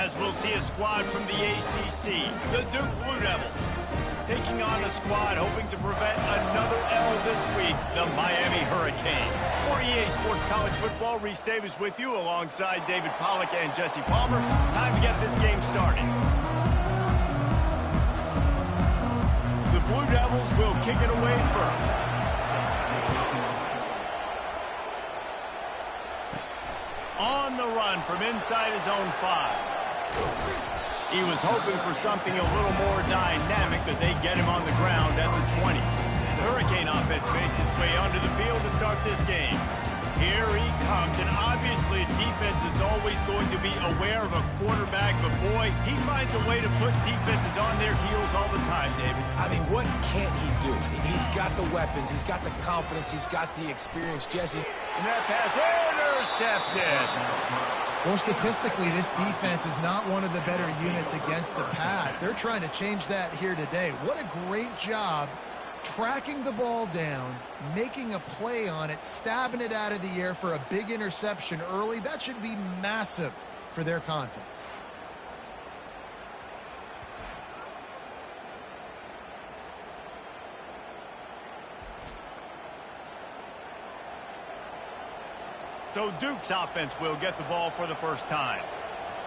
as we'll see a squad from the ACC, the Duke Blue Devils, taking on a squad hoping to prevent another L this week, the Miami Hurricanes. For EA Sports College Football, Reese Davis with you alongside David Pollack and Jesse Palmer. Time to get this game started. The Blue Devils will kick it away first. On the run from inside his own 5. He was hoping for something a little more dynamic, but they get him on the ground at the 20. The Hurricane offense makes its way onto the field to start this game. Here he comes, and obviously defense is always going to be aware of a quarterback, but boy, he finds a way to put defenses on their heels all the time, David. I mean, what can't he do? He's got the weapons, he's got the confidence, he's got the experience, Jesse. And that pass intercepted. Well, statistically, this defense is not one of the better units against the pass. They're trying to change that here today. What a great job tracking the ball down, making a play on it, stabbing it out of the air for a big interception early. That should be massive for their confidence. So Duke's offense will get the ball for the first time.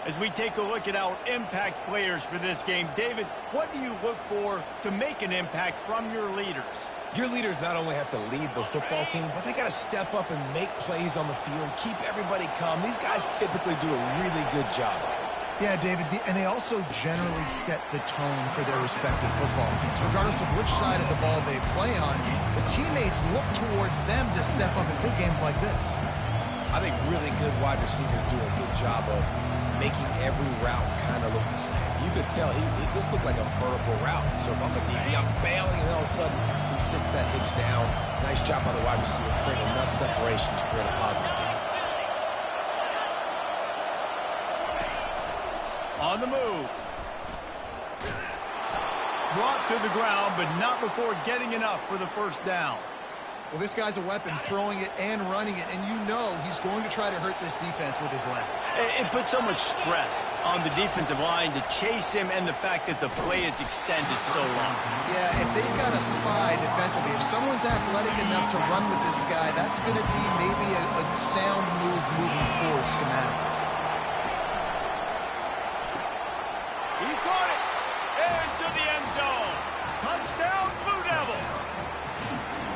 As we take a look at our impact players for this game, David, what do you look for to make an impact from your leaders? Your leaders not only have to lead the football team, but they got to step up and make plays on the field, keep everybody calm. These guys typically do a really good job of it. Yeah, David, and they also generally set the tone for their respective football teams. Regardless of which side of the ball they play on, the teammates look towards them to step up in big games like this. I think really good wide receivers do a good job of making every route kind of look the same. You could tell this looked like a vertical route. So if I'm a DB, I'm bailing, and all of a sudden he sits that hitch down. Nice job by the wide receiver, creating enough separation to create a positive gain. On the move. Brought to the ground, but not before getting enough for the first down. Well, this guy's a weapon, throwing it and running it, and you know he's going to try to hurt this defense with his legs. It puts so much stress on the defensive line to chase him, and the fact that the play is extended so long. Yeah, if they've got a spy defensively, if someone's athletic enough to run with this guy, that's going to be maybe a sound move moving forward schematically. He caught it into the end zone. Touchdown, Blue Devils.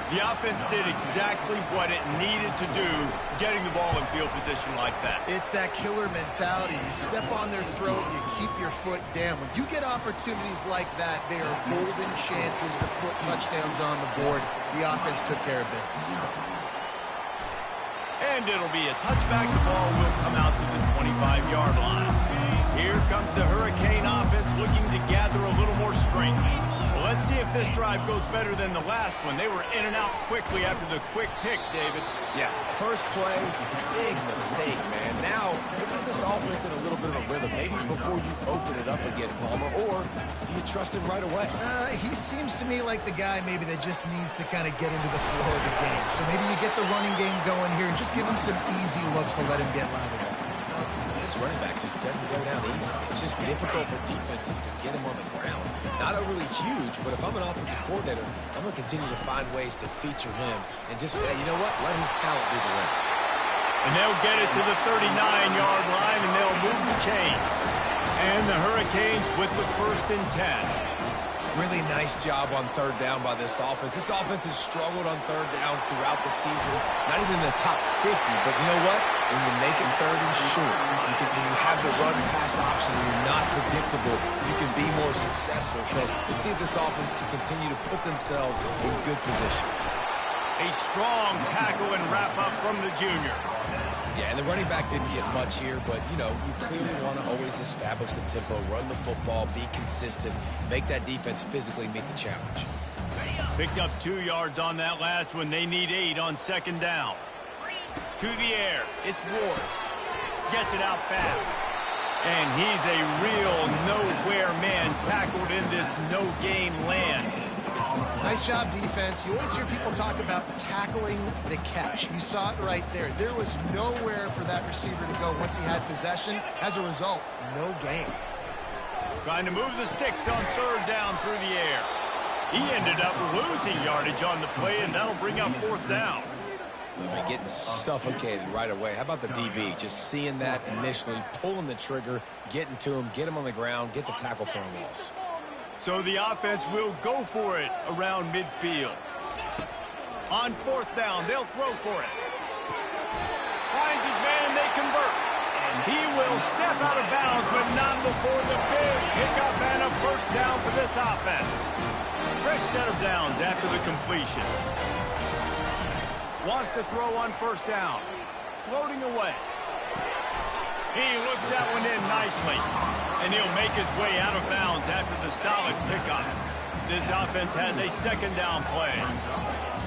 The offense did exactly what it needed to do, getting the ball in field position like that. It's that killer mentality. You step on their throat, you keep your foot down. When you get opportunities like that, they are golden chances to put touchdowns on the board. The offense took care of business. And it'll be a touchback. The ball will come out to the 25-yard line. Here comes the Hurricane offense looking to gather a little more strength. Well, let's see if this drive goes better than the last one. They were in and out quickly after the quick pick, David. Yeah, first play, big mistake, man. Now, let's get this offense in a little bit of a rhythm. Maybe before you open it up again, Palmer, or do you trust him right away? He seems to me like the guy maybe that just needs to kind of get into the flow of the game. So maybe you get the running game going here and just give him some easy looks to let him get lathered up. This running back just doesn't go down easy. It's just difficult for defenses to get him on the ground. Not overly huge, but if I'm an offensive coordinator, I'm going to continue to find ways to feature him and just, you know what, let his talent do the rest. And they'll get it to the 39-yard line, and they'll move the chains. And the Hurricanes with the 1st and 10. Really nice job on third down by this offense. This offense has struggled on third downs throughout the season. Not even in the top 50, but you know what? When you make it third and short, when you have the run-pass option and you're not predictable, you can be more successful. So let's see if this offense can continue to put themselves in good positions. A strong tackle and wrap-up from the junior. Yeah, and the running back didn't get much here, but, you know, you clearly want to always establish the tempo, run the football, be consistent, make that defense physically meet the challenge. Picked up 2 yards on that last one. They need 8 on 2nd down. To the air. It's Ward. Gets it out fast. And he's a real nowhere man tackled in this no-gain land. Nice job, defense. You always hear people talk about tackling the catch. You saw it right there. There was nowhere for that receiver to go once he had possession. As a result, no gain. Trying to move the sticks on third down through the air. He ended up losing yardage on the play, and that'll bring up fourth down. They're getting suffocated right away. How about the DB? Just seeing that initially, pulling the trigger, getting to him, get him on the ground, get the tackle for a loss. So the offense will go for it around midfield. On fourth down, they'll throw for it. Finds his man, they convert. And he will step out of bounds, but not before the big pickup and a first down for this offense. Fresh set of downs after the completion. Wants to throw on first down. Floating away. He looks that one in nicely. And he'll make his way out of bounds after the solid pickup. This offense has a second down play.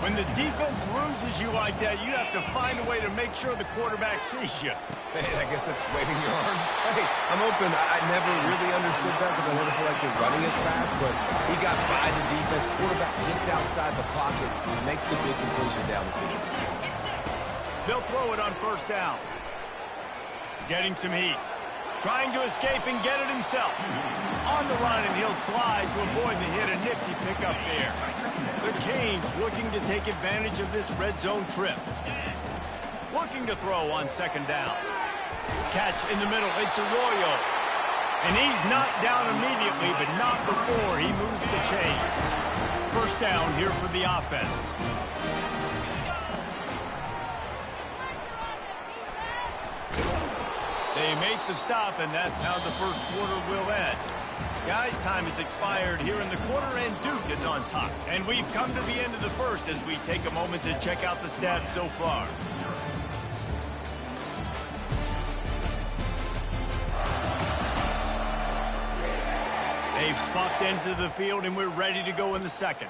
When the defense loses you like that, you have to find a way to make sure the quarterback sees you. Hey, I guess that's waving your arms. Hey, I'm open. I never really understood that because I never feel like you're running as fast, but he got by the defense. Quarterback gets outside the pocket and makes the big completion down the field. They'll throw it on first down. Getting some heat. Trying to escape and get it himself. On the run, and he'll slide to avoid the hit. A nifty pickup there. The Canes looking to take advantage of this red zone trip. Looking to throw on second down. Catch in the middle. It's Arroyo. And he's knocked down immediately, but not before he moves the chain. First down here for the offense. They make the stop, and that's how the first quarter will end. Guys, time has expired here in the quarter, and Duke is on top. And we've come to the end of the first as we take a moment to check out the stats so far. They've swapped ends of the field, and we're ready to go in the second.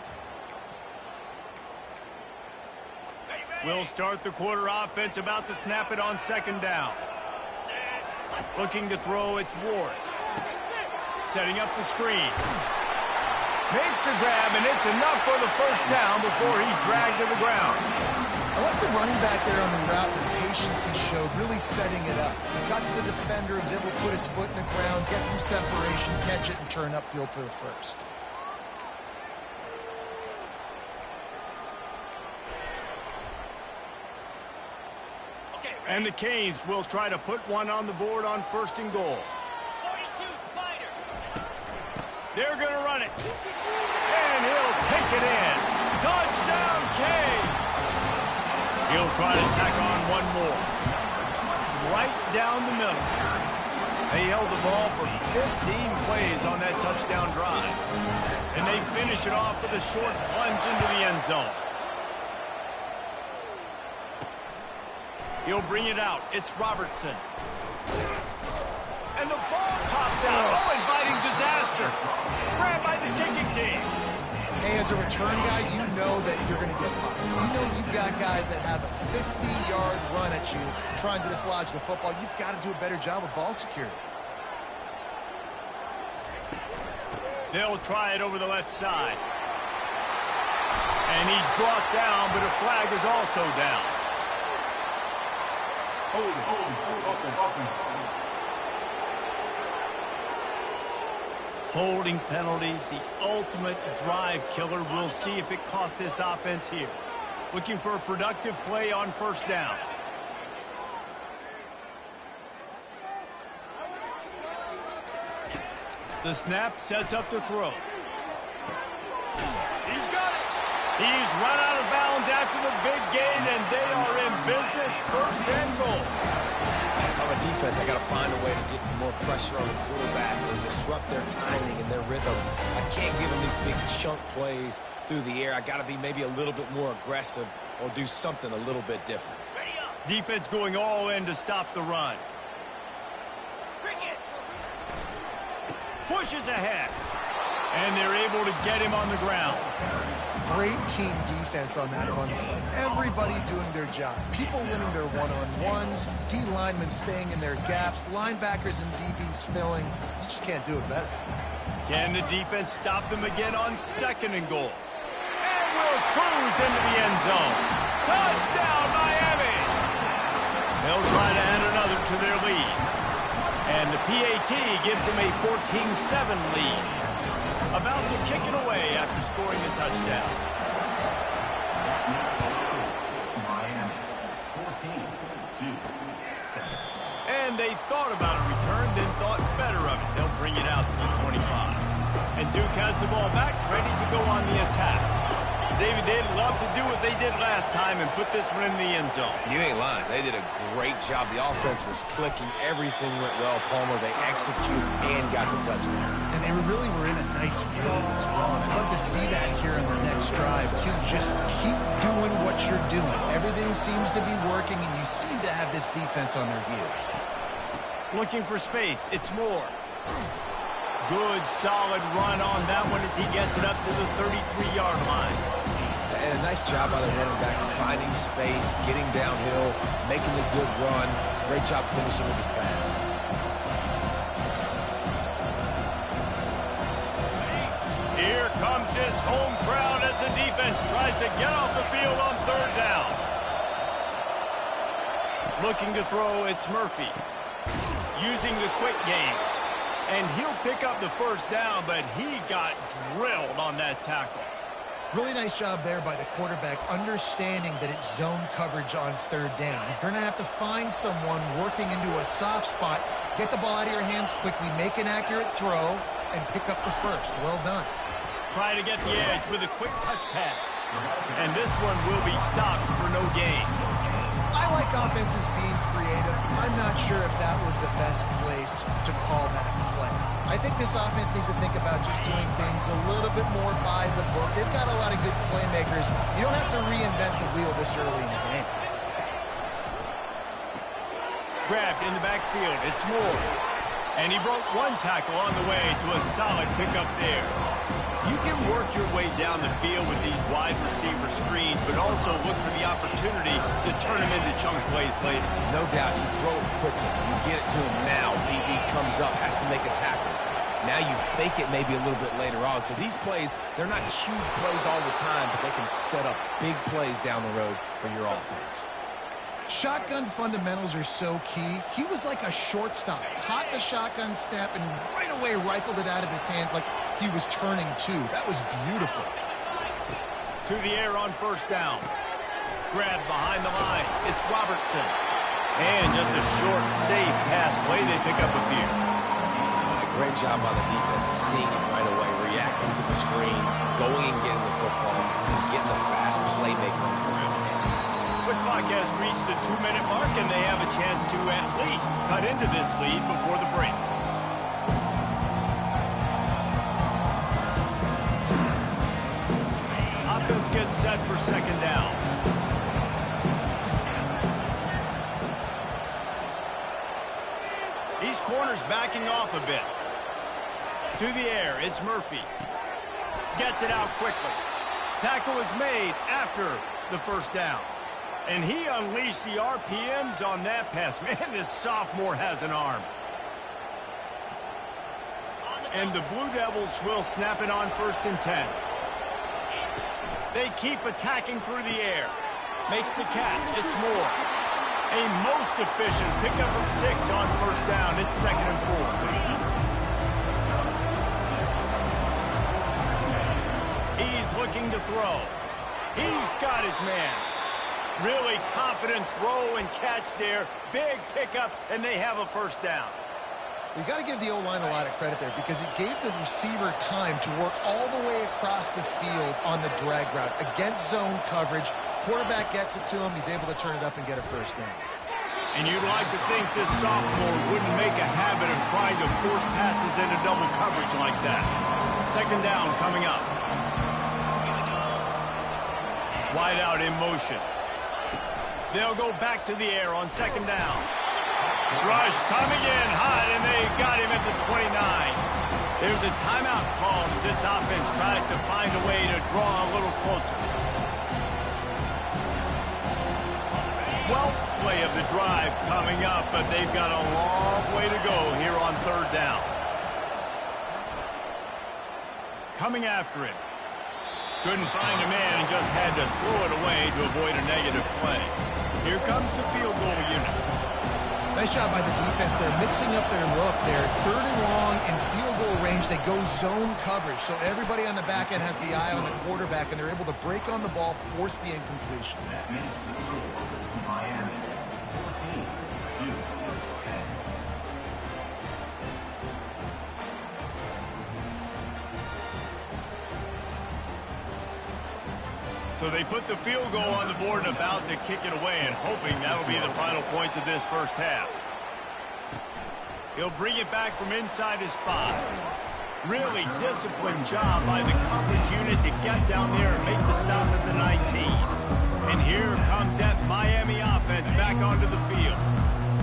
We'll start the quarter offense, about to snap it on second down. Looking to throw, it's Ward. Setting up the screen. Makes the grab, and it's enough for the first down before he's dragged to the ground. I like the running back there on the route, the patience he showed, really setting it up. He got to the defender, was able to put his foot in the ground, get some separation, catch it, and turn upfield for the first. And the Canes will try to put one on the board on first and goal. 42 Spider. They're going to run it. And he'll take it in. Touchdown, Canes! He'll try to tack on one more. Right down the middle. They held the ball for 15 plays on that touchdown drive. And they finish it off with a short plunge into the end zone. He'll bring it out. It's Robertson. And the ball pops out. Oh, inviting disaster. Grabbed by the kicking team. Hey, as a return guy, you know that you're going to get popped. You know you've got guys that have a 50-yard run at you trying to dislodge the football. You've got to do a better job with ball security. They'll try it over the left side. And he's brought down, but a flag is also down. Holding penalties, the ultimate drive killer. We'll see if it costs this offense here. Looking for a productive play on first down. The snap sets up the throw. He's got it. He's run out of bounds after the big gain, and they are in business, first and goal. If I'm a defense, I got to find a way to get some more pressure on the quarterback or disrupt their timing and their rhythm. I can't give them these big chunk plays through the air. I got to be maybe a little bit more aggressive or do something a little bit different. Defense going all in to stop the run. Pushes ahead. And they're able to get him on the ground. Great team defense on that run play. Everybody doing their job. People winning their one-on-ones, D-linemen staying in their gaps, linebackers and DBs filling. You just can't do it better. Can the defense stop them again on second and goal? will cruise into the end zone. Touchdown, Miami! They'll try to add another to their lead. And the PAT gives them a 14-7 lead. About to kick it away after scoring the touchdown. Miami, 14-7. And they thought about a return, then thought better of it. They'll bring it out to the 25. And Duke has the ball back, ready to go on the attack. David, they'd love to do what they did last time and put this one in the end zone. You ain't lying. They did a great job. The offense was clicking. Everything went well, Palmer. They executed and got the touchdown. And they really were in a nice rhythm as well. And I'd love to see that here in the next drive, too. Just keep doing what you're doing. Everything seems to be working, and you seem to have this defense on their heels. Looking for space. It's Moore. Good, solid run on that one as he gets it up to the 33-yard line. And a nice job by the running back, finding space, getting downhill, making the good run. Great job finishing with his pads. Here comes his home crowd as the defense tries to get off the field on third down. Looking to throw, it's Murphy. Using the quick game. And he'll pick up the first down, but he got drilled on that tackle. Really nice job there by the quarterback, understanding that it's zone coverage on third down. You're going to have to find someone working into a soft spot, get the ball out of your hands quickly, make an accurate throw, and pick up the first. Well done. Try to get the edge with a quick touch pass. And this one will be stopped for no gain. I like offenses being creative. I'm not sure if that was the best place to call that play. I think this offense needs to think about just doing things a little bit more by the book. They've got a lot of good playmakers. You don't have to reinvent the wheel this early in the game. Grabbed in the backfield. It's Moore. And he broke one tackle on the way to a solid pickup there. You can work your way down the field with these wide receiver screens, but also look for the opportunity to turn them into chunk plays later. No doubt, you throw it quickly. You get it to him now. DB comes up, has to make a tackle. Now you fake it maybe a little bit later on. So these plays, they're not huge plays all the time, but they can set up big plays down the road for your offense. Shotgun fundamentals are so key. He was like a shortstop. Caught the shotgun snap and right away rifled it out of his hands like he was turning two. That was beautiful. To the air on first down. Grabbed behind the line. It's Robertson. And just a short, safe pass play. They pick up a few. Great job by the defense, seeing it right away, reacting to the screen, going and getting the football, and getting the fast playmaker on the ground. The clock has reached the 2-minute mark, and they have a chance to at least cut into this lead before the break. Offense gets set for second down. These corners backing off a bit. To the air, it's Murphy. Gets it out quickly. Tackle is made after the first down. And he unleashed the RPMs on that pass. Man, this sophomore has an arm. And the Blue Devils will snap it on 1st and 10. They keep attacking through the air. Makes the catch. It's Moore. A most efficient pickup of 6 on first down. It's 2nd and 4. He's looking to throw. He's got his man. Really confident throw and catch there. Big pickups, and they have a first down. You got to give the O-line a lot of credit there because it gave the receiver time to work all the way across the field on the drag route against zone coverage. Quarterback gets it to him. He's able to turn it up and get a first down. And you'd like to think this sophomore wouldn't make a habit of trying to force passes into double coverage like that. 2nd down coming up. Wide out in motion. They'll go back to the air on 2nd down. Rush coming in hot, and they got him at the 29. There's a timeout called as this offense tries to find a way to draw a little closer. 12th play of the drive coming up, but they've got a long way to go here on 3rd down. Coming after it. Couldn't find a man and just had to throw it away to avoid a negative play. Here comes the field goal unit. Nice job by the defense. They're mixing up their look. They're 3rd and long in field goal range. They go zone coverage. So everybody on the back end has the eye on the quarterback, and they're able to break on the ball, force the incompletion. That makes the score Miami 14, Heat 10. So they put the field goal on the board and about to kick it away and hoping that'll be the final points of this first half. He'll bring it back from inside his 5. Really disciplined job by the coverage unit to get down there and make the stop at the 19. And here comes that Miami offense back onto the field.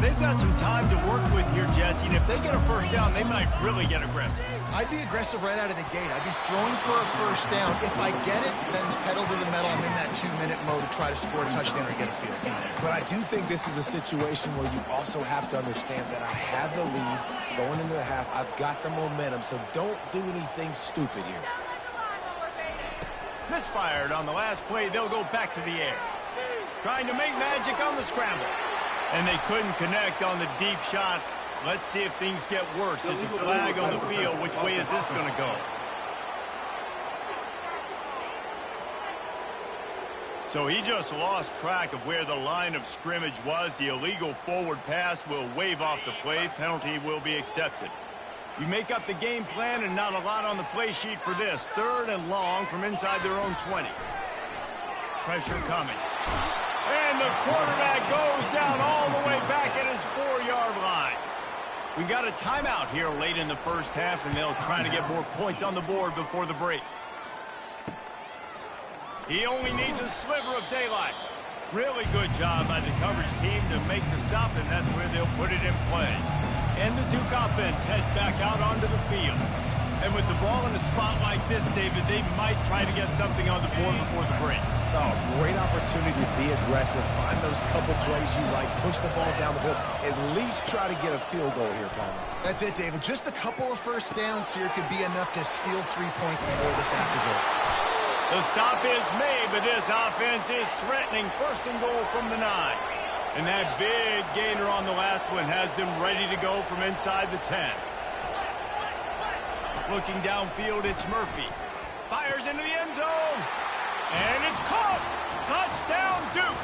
They've got some time to work with here, Jesse, and if they get a first down, they might really get aggressive. I'd be aggressive right out of the gate. I'd be throwing for a first down. If I get it, then it's pedal to the metal. I'm in that 2-minute mode to try to score a touchdown or get a field goal. But I do think this is a situation where you also have to understand that I have the lead going into the half. I've got the momentum, so don't do anything stupid here. Misfired on the last play. They'll go back to the air. Trying to make magic on the scramble. And they couldn't connect on the deep shot. Let's see if things get worse. There's a flag on the field. Which way is this going to go? So he just lost track of where the line of scrimmage was. The illegal forward pass will wave off the play. Penalty will be accepted. You make up the game plan and not a lot on the play sheet for this. 3rd and long from inside their own 20. Pressure coming. And the quarterback goes down all the way back at his 4-yard line. We got a timeout here late in the first half, and they'll try to get more points on the board before the break. He only needs a sliver of daylight. Really good job by the coverage team to make the stop, and that's where they'll put it in play. And the Duke offense heads back out onto the field. And with the ball in a spot like this, David, they might try to get something on the board before the break. Oh, great opportunity to be aggressive. Find those couple plays you like. Push the ball down the field. At least try to get a field goal here, Palmer. That's it, David. Just a couple of first downs here could be enough to steal 3 points before this half is over. The stop is made, but this offense is threatening 1st and goal from the 9. And that big gainer on the last one has them ready to go from inside the 10. Looking downfield, it's Murphy. Fires into the end zone. And it's caught. Touchdown, Duke.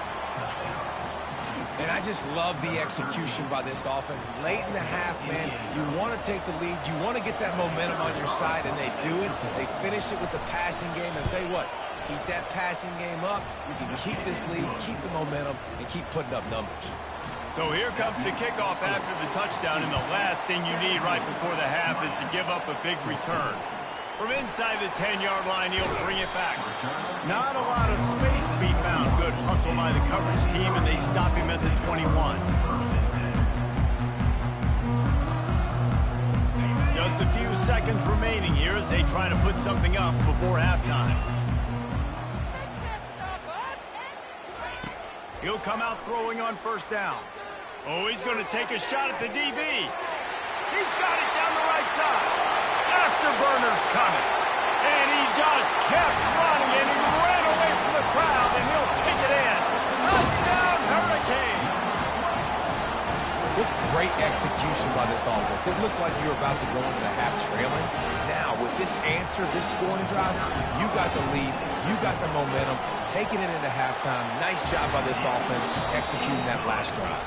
And I just love the execution by this offense. Late in the half, man, you want to take the lead. You want to get that momentum on your side, and they do it. They finish it with the passing game. And I'll tell you what, keep that passing game up. You can keep this lead, keep the momentum, and keep putting up numbers. So here comes the kickoff after the touchdown, and the last thing you need right before the half is to give up a big return. From inside the 10-yard line, he'll bring it back. Not a lot of space to be found. Good hustle by the coverage team, and they stop him at the 21. Just a few seconds remaining here as they try to put something up before halftime. He'll come out throwing on 1st down. Oh, he's going to take a shot at the DB. He's got it down the right side. Afterburner's coming. And he just kept running, and he ran away from the crowd, and he'll take it in. Touchdown, Hurricane. What great execution by this offense. It looked like you were about to go into the half trailing. Now, with this answer, this scoring drive, you got the lead, you got the momentum, taking it into halftime. Nice job by this offense executing that last drive.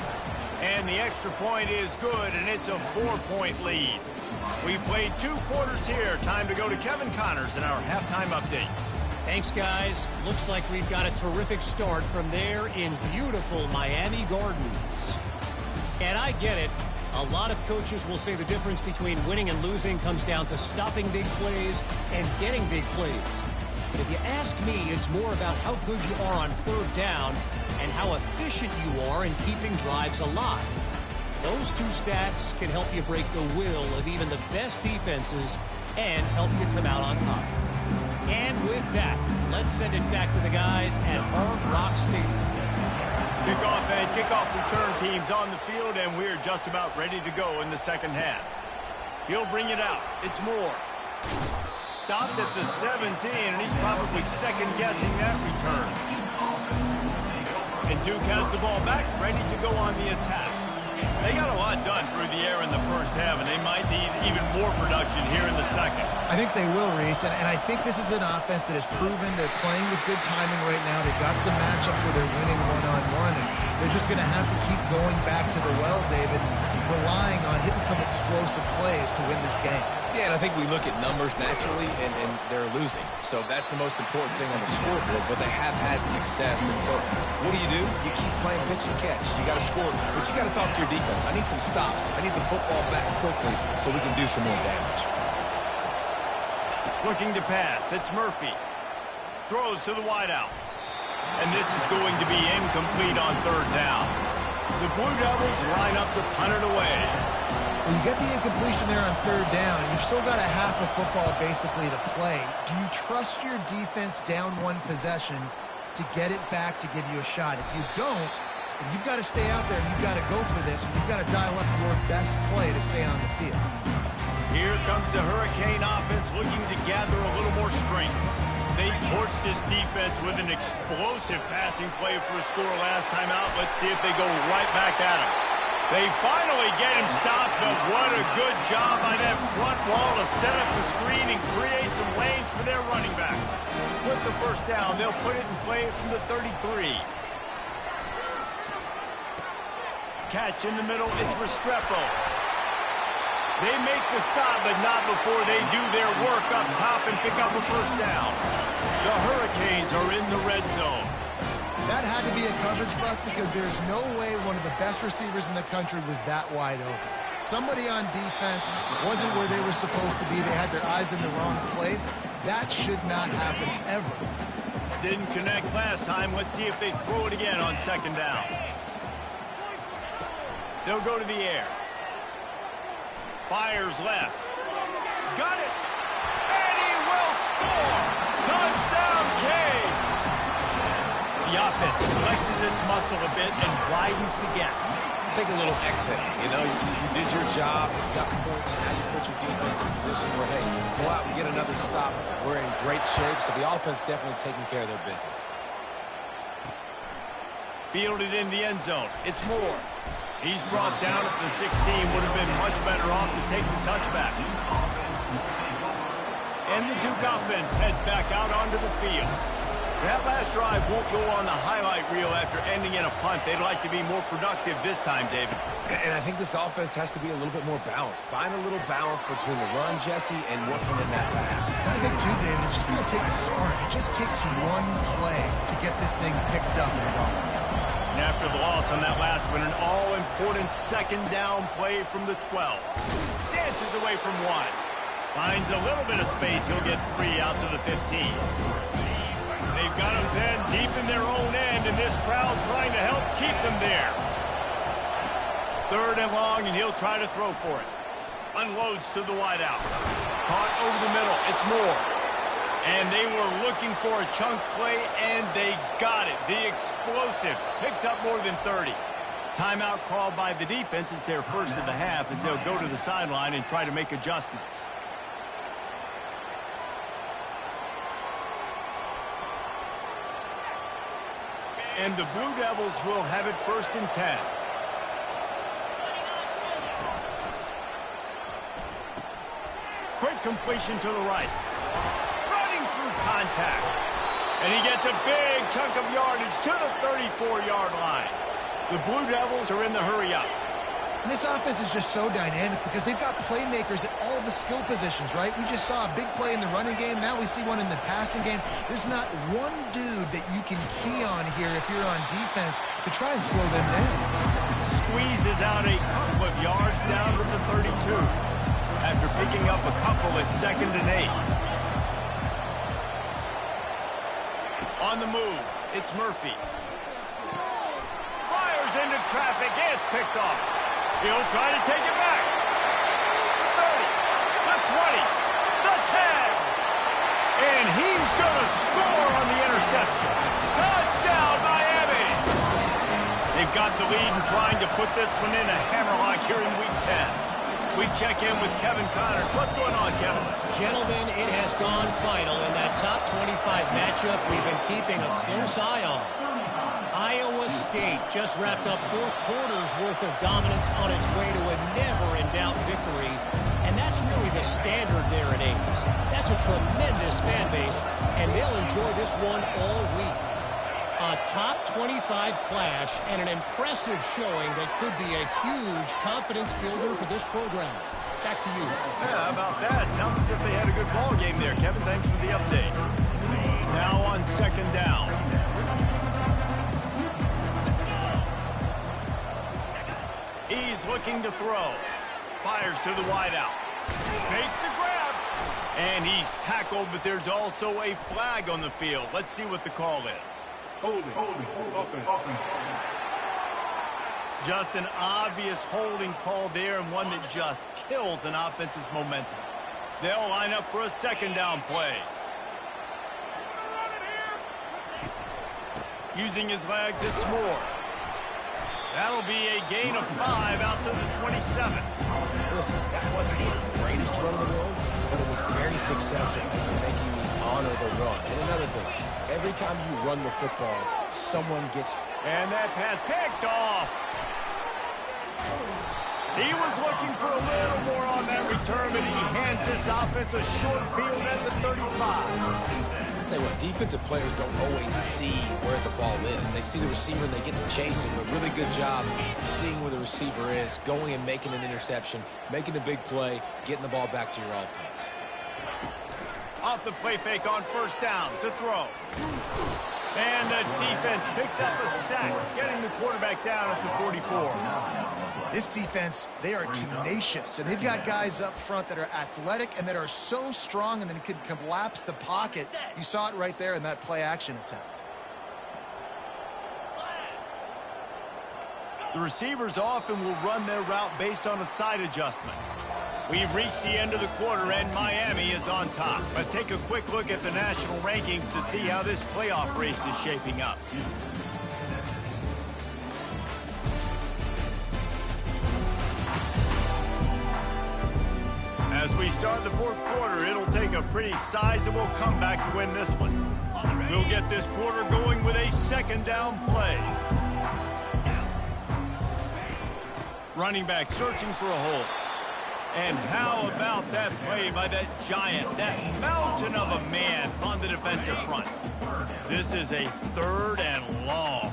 And the extra point is good, and it's a 4-point lead. We've played 2 quarters here. Time to go to Kevin Connors in our halftime update. Thanks, guys. Looks like we've got a terrific start from there in beautiful Miami Gardens. And I get it. A lot of coaches will say the difference between winning and losing comes down to stopping big plays and getting big plays. But if you ask me, it's more about how good you are on 3rd down and how efficient you are in keeping drives alive. Those 2 stats can help you break the will of even the best defenses and help you come out on top. And with that, let's send it back to the guys at Hard Rock Stadium. Kickoff and kickoff return teams on the field, and we're just about ready to go in the second half. He'll bring it out. It's Moore. stopped at the 17, and he's probably second-guessing that return. And Duke has the ball back, ready to go on the attack. They got a lot done through the air in the first half, and they might need even more production here in the second. I think they will, Reese, and I think this is an offense that has proven they're playing with good timing right now. They've got some matchups where they're winning one-on-one, and they're just going to have to keep going back to the well, David, relying on hitting some explosive plays to win this game. Yeah, and I think we look at numbers naturally, and they're losing. So that's the most important thing on the scoreboard, but they have had success. And so what do? You keep playing pitch and catch. You got to score, but you got to talk to your defense. I need some stops. I need the football back quickly so we can do some more damage. Looking to pass. It's Murphy. Throws to the wideout. And this is going to be incomplete on third down. The Blue Devils line up to punt it away. Well, you get the incompletion there on third down. You've still got a half of football basically to play. Do you trust your defense down one possession to get it back to give you a shot? If you don't, you've got to stay out there and you've got to go for this. And you've got to dial up your best play to stay on the field. Here comes the Hurricane offense looking to gather a little more strength. They torched this defense with an explosive passing play for a score last time out. Let's see if they go right back at him. They finally get him stopped, but what a good job by that front wall to set up the screen and create some lanes for their running back. With the first down, they'll put it in play from the 33. Catch in the middle, it's Restrepo. They make the stop, but not before they do their work up top and pick up a first down. The Hurricanes are in the red zone. That had to be a coverage bust because there's no way one of the best receivers in the country was that wide open. Somebody on defense wasn't where they were supposed to be. They had their eyes in the wrong place. That should not happen ever. Didn't connect last time. Let's see if they throw it again on second down. They'll go to the air. Fires left. Got it. And he will score. Touchdown, Cade. The offense flexes its muscle a bit and widens the gap. Take a little exhale. You know, you did your job. You got points. Now you put your defense in a position where, hey, go out and get another stop. We're in great shape, so the offense definitely taking care of their business. Fielded in the end zone. It's Moore. He's brought down at the 16. Would have been much better off to take the touchback. And the Duke offense heads back out onto the field. That last drive won't go on the highlight reel after ending in a punt. They'd like to be more productive this time, David. And I think this offense has to be a little bit more balanced. Find a little balance between the run, Jesse, and working in that pass. I think, too, David, it's just going to take a spark. It just takes one play to get this thing picked up and going. And after the loss on that last one, an all-important second down play from the 12. Dances away from one. Finds a little bit of space. He'll get 3 out to the 15. They've got them then deep in their own end, and this crowd trying to help keep them there. Third and long, and he'll try to throw for it. Unloads to the wideout. Caught over the middle. It's Moore. And they were looking for a chunk play, and they got it. The explosive picks up more than 30. Timeout called by the defense. It's their first of the half as they'll go to the sideline and try to make adjustments. And the Blue Devils will have it first and 10. Quick completion to the right. Running through contact. And he gets a big chunk of yardage to the 34-yard line. The Blue Devils are in the hurry-up. And this offense is just so dynamic because they've got playmakers at all the skill positions, right? We just saw a big play in the running game. Now we see one in the passing game. There's not one dude that you can key on here if you're on defense to try and slow them down. Squeezes out a couple of yards down to the 32 after picking up a couple at 2nd and 8. On the move, it's Murphy. Fires into traffic, and it's picked off. He'll try to take it back. The 30, the 20, the 10. And he's going to score on the interception. Touchdown, Miami. They've got the lead and trying to put this one in a hammerlock here in Week 10. We check in with Kevin Connors. What's going on, Kevin? Gentlemen, it has gone final in that top 25 matchup we've been keeping a close eye on. Iowa State just wrapped up 4 quarters worth of dominance on its way to a never-in-doubt victory. And that's really the standard there at Ames. That's a tremendous fan base, and they'll enjoy this one all week. A top 25 clash and an impressive showing that could be a huge confidence builder for this program. Back to you. Yeah, how about that? Sounds as if they had a good ball game there. Kevin, thanks for the update. Now on second down. He's looking to throw. Fires to the wideout. Makes the grab. And he's tackled, but there's also a flag on the field. Let's see what the call is. Holding. Offense. Just an obvious holding call there, and one that just kills an offense's momentum. They'll line up for a second down play. Using his legs, it's Moore. That'll be a gain of 5 out to the 27. Listen, that wasn't the greatest run in the world, but it was very successful in making me honor the run. And another thing, every time you run the football, someone gets... And that pass picked off. He was looking for a little more on that return, but he hands this offense a short field at the 35. I'll tell you what, defensive players don't always see where the ball is. They see the receiver and they get to chase him. But really good job seeing where the receiver is, going and making an interception, making a big play, getting the ball back to your offense. Off the play fake on first down to throw. And the defense picks up a sack, getting the quarterback down at the 44. This defense, they are tenacious, and they've got guys up front that are athletic and that are so strong and then can collapse the pocket. You saw it right there in that play-action attempt. The receivers often will run their route based on a side adjustment. We've reached the end of the quarter, and Miami is on top. Let's take a quick look at the national rankings to see how this playoff race is shaping up. As we start the fourth quarter, it'll take a pretty sizable comeback to win this one. We'll get this quarter going with a second down play. Running back searching for a hole. And how about that play by that giant, that mountain of a man on the defensive front? This is a 3rd and long.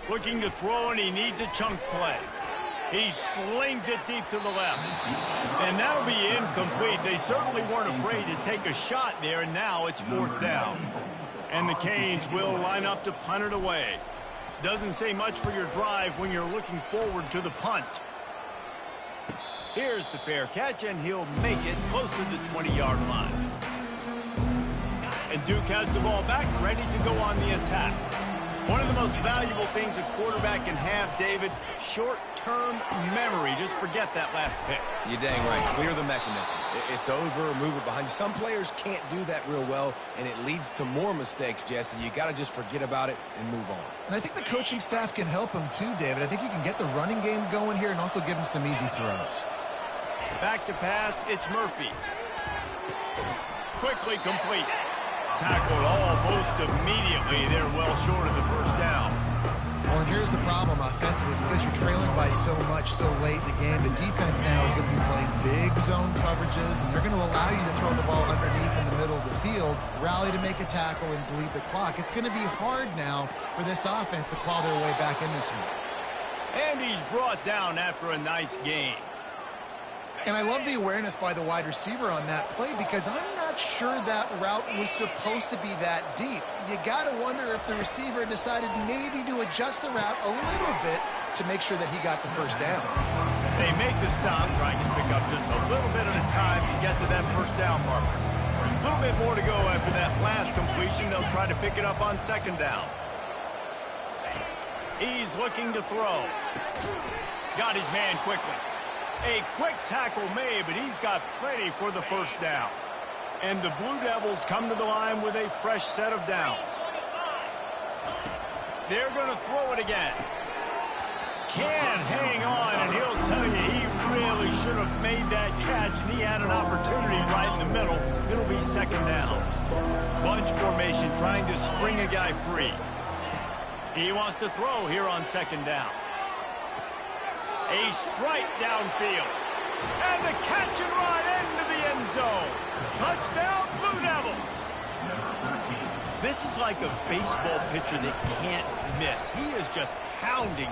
Looking to throw, and he needs a chunk play. He slings it deep to the left. And that'll be incomplete. They certainly weren't afraid to take a shot there, and now it's 4th down. And the Canes will line up to punt it away. Doesn't say much for your drive when you're looking forward to the punt. Here's the fair catch, and he'll make it close to the 20-yard line. And Duke has the ball back, ready to go on the attack. One of the most valuable things a quarterback can have, David, short-term memory. Just forget that last pick. You're dang right. Clear the mechanism. It's over, move it behind you. Some players can't do that real well, and it leads to more mistakes, Jesse. You got to just forget about it and move on. And I think the coaching staff can help him too, David. I think you can get the running game going here and also give him some easy throws. Back to pass, it's Murphy. Quickly complete. Tackled almost immediately. They're well short of the first down. Well, and here's the problem offensively. Because you're trailing by so much so late in the game, the defense now is going to be playing big zone coverages, and they're going to allow you to throw the ball underneath in the middle of the field, rally to make a tackle, and bleed the clock. It's going to be hard now for this offense to claw their way back in this one. And he's brought down after a nice gain. And I love the awareness by the wide receiver on that play because I'm not sure that route was supposed to be that deep. You got to wonder if the receiver decided maybe to adjust the route a little bit to make sure that he got the first down. They make the stop, trying to pick up just a little bit at a time to get to that first down marker. A little bit more to go after that last completion. They'll try to pick it up on second down. He's looking to throw. Got his man quickly. A quick tackle made, but he's got plenty for the first down. And the Blue Devils come to the line with a fresh set of downs. They're going to throw it again. Can't hang on, and he'll tell you he really should have made that catch, and he had an opportunity right in the middle. It'll be second down. Bunch formation trying to spring a guy free. He wants to throw here on second down. A strike downfield. And the catch and run into the end zone. Touchdown, Blue Devils. This is like a baseball pitcher that can't miss. He is just pounding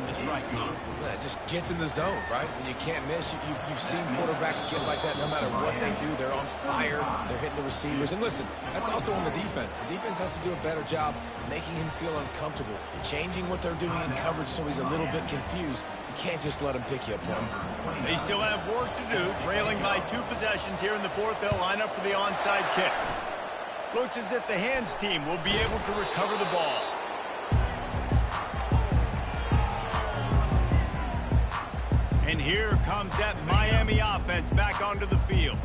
the strike zone. Yeah, it just gets in the zone, right? When you can't miss, you've seen quarterbacks get like that no matter what they do. They're on fire. They're hitting the receivers. And listen, that's also on the defense. The defense has to do a better job making him feel uncomfortable, changing what they're doing in coverage so he's a little bit confused. You can't just let him pick you apart. They still have work to do, trailing by 2 possessions here in the fourth. They'll line up for the onside kick. Looks as if the hands team will be able to recover the ball. And here comes that Miami offense back onto the field.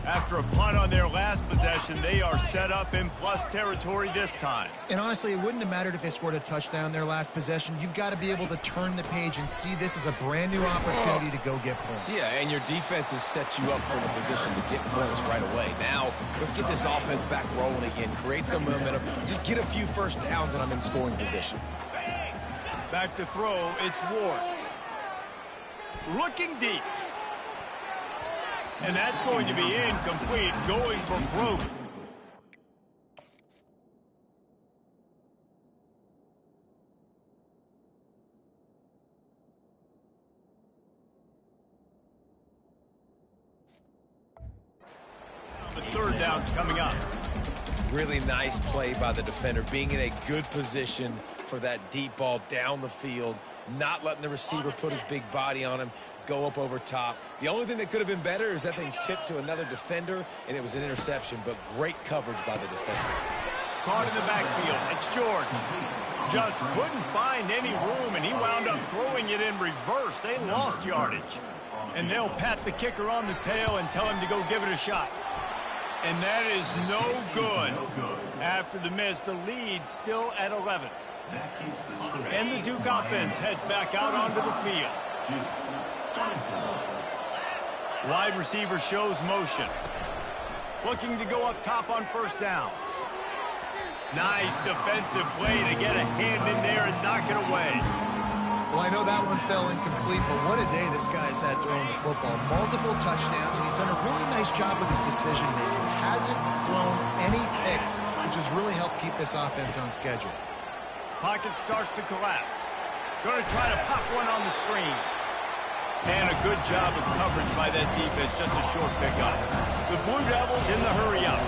After a punt on their last possession, they are set up in plus territory this time. And honestly, it wouldn't have mattered if they scored a touchdown their last possession. You've got to be able to turn the page and see this as a brand new opportunity to go get points. Yeah, and your defense has set you up for the position to get points right away. Now, let's get this offense back rolling again. Create some momentum. Just get a few first downs, and I'm in scoring position. Back to throw, it's Ward. Looking deep. And that's going to be incomplete, going for broke. The third down's coming up. Really nice play by the defender, being in a good position for that deep ball down the field, not letting the receiver put his big body on him, go up over top. The only thing that could have been better is that thing tipped to another defender, and it was an interception, but great coverage by the defender. Caught in the backfield. It's George. Just couldn't find any room, and he wound up throwing it in reverse. They lost yardage. And they'll pat the kicker on the tail and tell him to go give it a shot. And that is no good. After the miss, the lead still at 11. And the Duke offense heads back out onto the field. Wide receiver shows motion. Looking to go up top on first down. Nice defensive play to get a hand in there and knock it away. Well, I know that one fell incomplete, but what a day this guy's had throwing the football. Multiple touchdowns, and he's done a really nice job with his decision-making. Hasn't thrown any picks, which has really helped keep this offense on schedule. Pocket starts to collapse. Going to try to pop one on the screen. And a good job of coverage by that defense, just a short pickup. The Blue Devils in the hurry-up.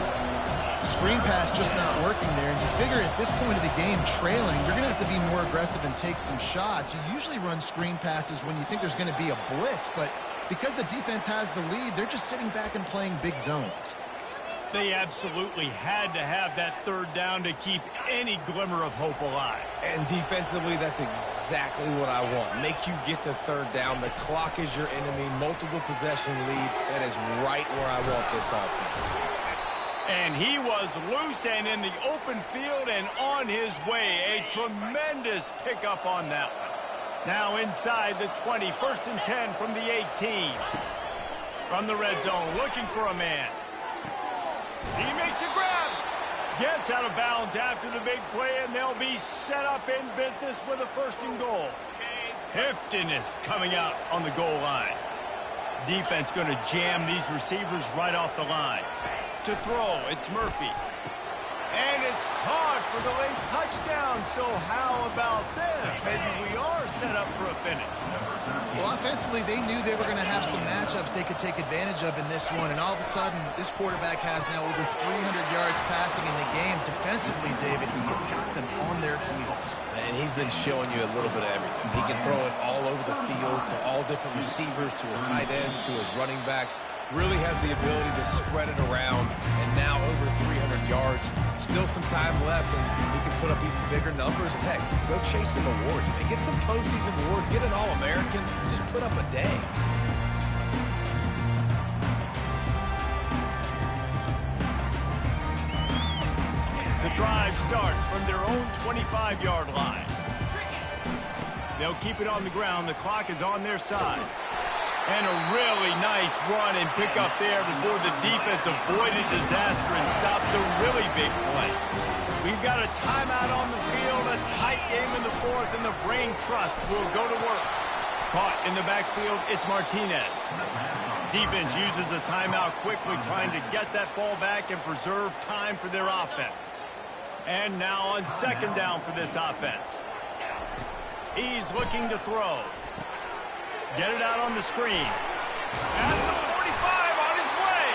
Screen pass just not working there, and you figure at this point of the game, trailing, you're going to have to be more aggressive and take some shots. You usually run screen passes when you think there's going to be a blitz, but because the defense has the lead, they're just sitting back and playing big zones. They absolutely had to have that third down to keep any glimmer of hope alive. And defensively, that's exactly what I want. Make you get the third down. The clock is your enemy. Multiple possession lead. That is right where I want this offense. And he was loose and in the open field and on his way. A tremendous pickup on that one. Now inside the 20, 1st and 10 from the 18. From the red zone, looking for a man. He makes a grab. Gets out of bounds after the big play, and they'll be set up in business with a 1st and goal. Hurtin is coming out on the goal line. Defense going to jam these receivers right off the line. To throw, it's Murphy. And it's caught for the late touchdown. So how about this? Maybe we are set up for a finish. Well, offensively, they knew they were going to have some matchups they could take advantage of in this one, and all of a sudden, this quarterback has now over 300 yards passing in the game. Defensively, David, he has got them on their heels. And he's been showing you a little bit of everything. He can throw it all over the field to all couple different receivers, to his tight ends, to his running backs. Really has the ability to spread it around, and now over 300 yards. Still some time left, and he can put up even bigger numbers. And heck, go chase some awards, man. Get some postseason awards. Get an All-American. Just put up a day. The drive starts from their own 25-yard line. They'll keep it on the ground. The clock is on their side. And a really nice run and pick up there before the defense avoided disaster and stopped the really big play. We've got a timeout on the field, a tight game in the fourth, and the Brain Trust will go to work. Caught in the backfield, it's Martinez. Defense uses a timeout quickly, trying to get that ball back and preserve time for their offense. And now on second down for this offense. He's looking to throw. Get it out on the screen. At the 45 on his way.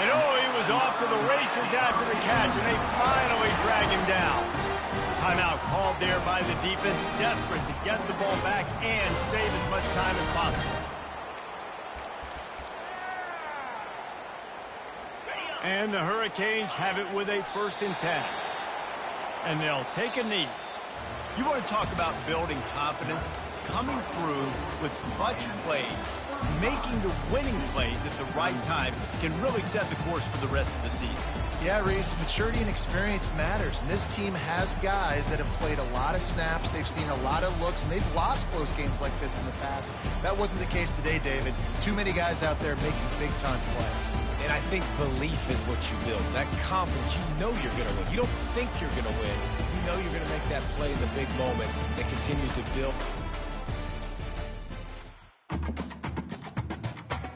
And he was off to the races after the catch, and they finally drag him down. Timeout called there by the defense, desperate to get the ball back and save as much time as possible. And the Hurricanes have it with a 1st and 10. And they'll take a knee. You want to talk about building confidence? Coming through with clutch plays, making the winning plays at the right time can really set the course for the rest of the season. Yeah, Reese, maturity and experience matters, and this team has guys that have played a lot of snaps, they've seen a lot of looks, and they've lost close games like this in the past. That wasn't the case today, David. Too many guys out there making big-time plays. And I think belief is what you build. That confidence, you know you're going to win. You don't think you're going to win. You know you're going to make that play in the big moment that continues to build